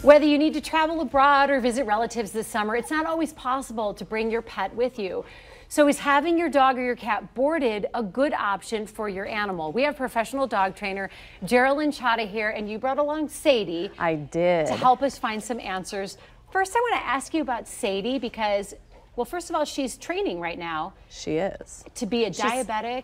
Whether you need to travel abroad or visit relatives this summer, it's not always possible to bring your pet with you. So is having your dog or your cat boarded a good option for your animal? We have professional dog trainer Geralynn Cada here, and you brought along Sadie. I did. To help us find some answers. First, I want to ask you about Sadie because, well, first of all, she's training right now. She is. To be a diabetic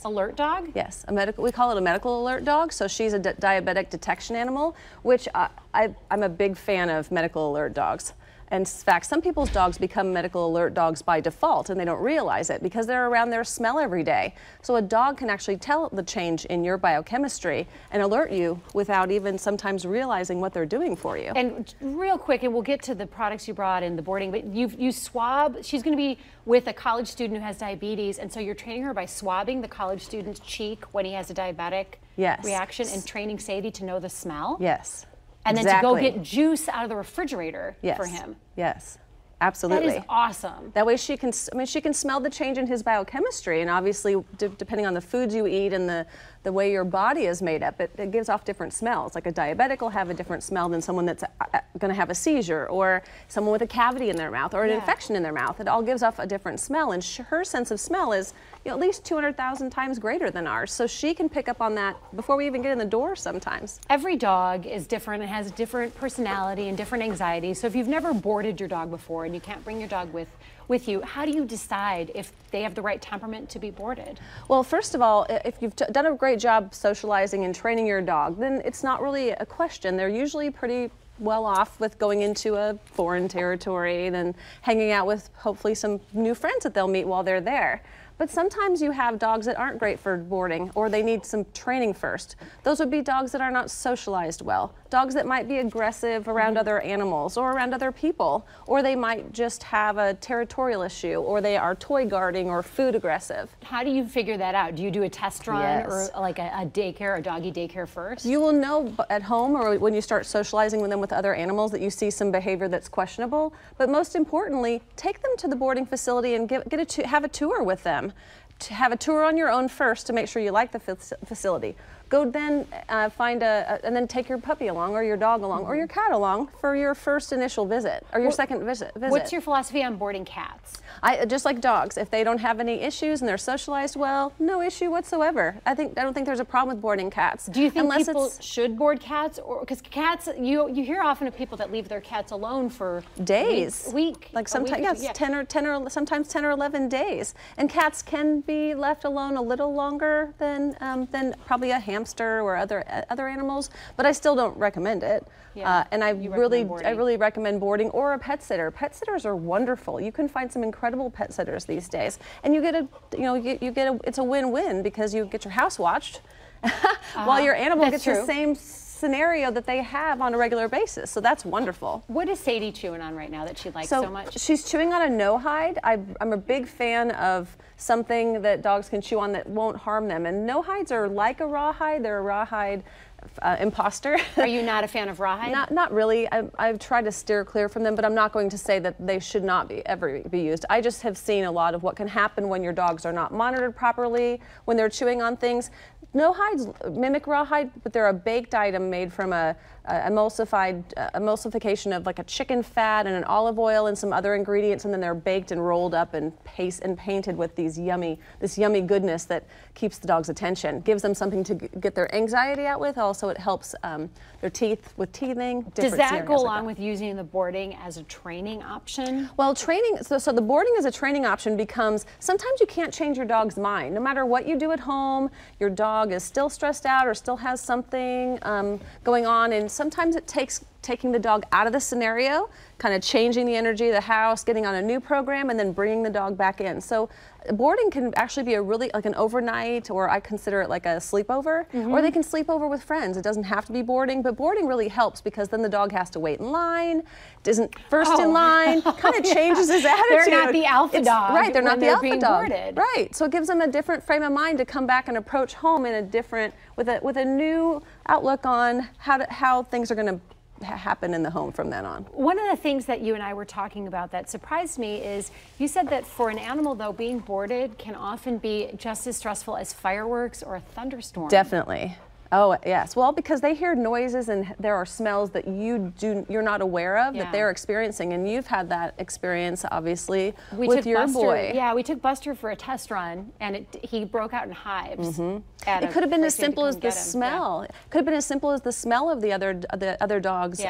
alert dog? Yes, we call it a medical alert dog. So she's a diabetic detection animal, which I'm a big fan of medical alert dogs. In fact, some people's dogs become medical alert dogs by default, and they don't realize it because they're around their smell every day. So a dog can actually tell the change in your biochemistry and alert you without even sometimes realizing what they're doing for you. And real quick, and we'll get to the products you brought in the boarding, but you swab. She's going to be with a college student who has diabetes, and so you're training her by swabbing the college student's cheek when he has a diabetic reaction, and training Sadie to know the smell. Yes. And then to go get juice out of the refrigerator for him. Yes, absolutely. That is awesome. That way she can, she can smell the change in his biochemistry, and obviously depending on the foods you eat and the way your body is made up, it gives off different smells. Like a diabetic will have a different smell than someone that's going to have a seizure, or someone with a cavity in their mouth, or an infection in their mouth. It all gives off a different smell, and her sense of smell is at least 200,000 times greater than ours. So she can pick up on that before we even get in the door sometimes. Every dog is different and has a different personality and different anxieties. So if you've never boarded your dog before and you can't bring your dog with you, how do you decide if they have the right temperament to be boarded? Well, first of all, if you've done a great job socializing and training your dog, then it's not really a question. They're usually pretty well off with going into a foreign territory, then hanging out with hopefully some new friends that they'll meet while they're there. But sometimes you have dogs that aren't great for boarding, or they need some training first. Those would be dogs that are not socialized well. Dogs that might be aggressive around other animals or around other people, or they might just have a territorial issue, or they are toy guarding or food aggressive. How do you figure that out? Do you do a test run or like a daycare, a doggy daycare first? You will know at home or when you start socializing with them with other animals that you see some behavior that's questionable. But most importantly, take them to the boarding facility and have a tour with them. To have a tour on your own first to make sure you like the facility. Go then and then take your puppy along, or your dog along, or your cat along for your first initial visit, or your second visit. What's your philosophy on boarding cats? Just like dogs, if they don't have any issues and they're socialized well, no issue whatsoever. I don't think there's a problem with boarding cats. Do you think people should board cats, or because cats, you hear often of people that leave their cats alone for days, like sometimes 10 or sometimes 10 or 11 days, and cats can be left alone a little longer than probably a hamster or other animals, but I still don't recommend it. And I really recommend boarding or a pet sitter. Pet sitters are wonderful. You can find some incredible pet sitters these days, and you get it's a win-win because you get your house watched while your animal gets the same scenario that they have on a regular basis. So that's wonderful. What is Sadie chewing on right now that she likes so much? She's chewing on a no-hide. I'm a big fan of something that dogs can chew on that won't harm them. And no-hides are like a rawhide. They're a rawhide imposter. Are you not a fan of rawhide? Not really. I've tried to steer clear from them, but I'm not going to say that they should not ever be used. I just have seen a lot of what can happen when your dogs are not monitored properly, when they're chewing on things. No hides mimic rawhide, but they're a baked item made from a emulsification of like a chicken fat and an olive oil and some other ingredients, and then they're baked and rolled up and painted with this yummy goodness that keeps the dog's attention, gives them something to get their anxiety out with. Also, it helps their teeth with teething. Does that go along with using the boarding as a training option? Well, training. So the boarding as a training option becomes sometimes you can't change your dog's mind. No matter what you do at home, your dog is still stressed out or still has something going on, and sometimes it takes taking the dog out of the scenario, kind of changing the energy of the house, getting on a new program, and then bringing the dog back in. So boarding can actually be like an overnight, or I consider it like a sleepover, or they can sleep over with friends. It doesn't have to be boarding, but boarding really helps because then the dog has to wait in line, isn't first in line, kind of changes his attitude. They're not the alpha dog. Right, they're not the alpha dog. Boarded. Right, so it gives them a different frame of mind to come back and approach home in a different, with a new outlook on how things are going to happen in the home from then on. One of the things that you and I were talking about that surprised me is you said that for an animal, though, being boarded can often be just as stressful as fireworks or a thunderstorm. Definitely. Oh, yes. Well, because they hear noises and there are smells that you're not aware of that they're experiencing, and you've had that experience obviously with your boy. Yeah, we took Buster for a test run, and he broke out in hives. It could have been as simple as the smell. It could have been as simple as the smell of the other dogs.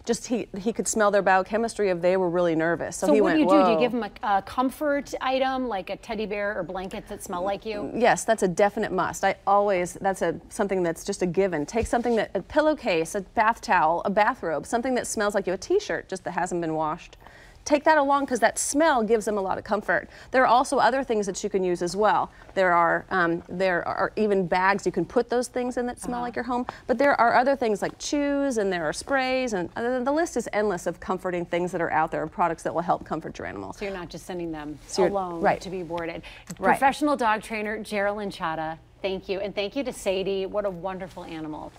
Just he could smell their biochemistry if they were really nervous. So he what went, do? Whoa. Do you give him a comfort item like a teddy bear or blankets that smell like you? Yes, that's a definite must. That's something that's just a given. Take something a pillowcase, a bath towel, a bathrobe, something that smells like you, a t-shirt just that hasn't been washed. Take that along because that smell gives them a lot of comfort. There are also other things that you can use as well. There are even bags you can put those things in that smell like your home. But there are other things like chews, and there are sprays, and the list is endless of comforting things that are out there, products that will help comfort your animals. So you're not just sending them alone to be boarded. Right. Professional dog trainer Geralynn Cada, thank you, and thank you to Sadie. What a wonderful animal.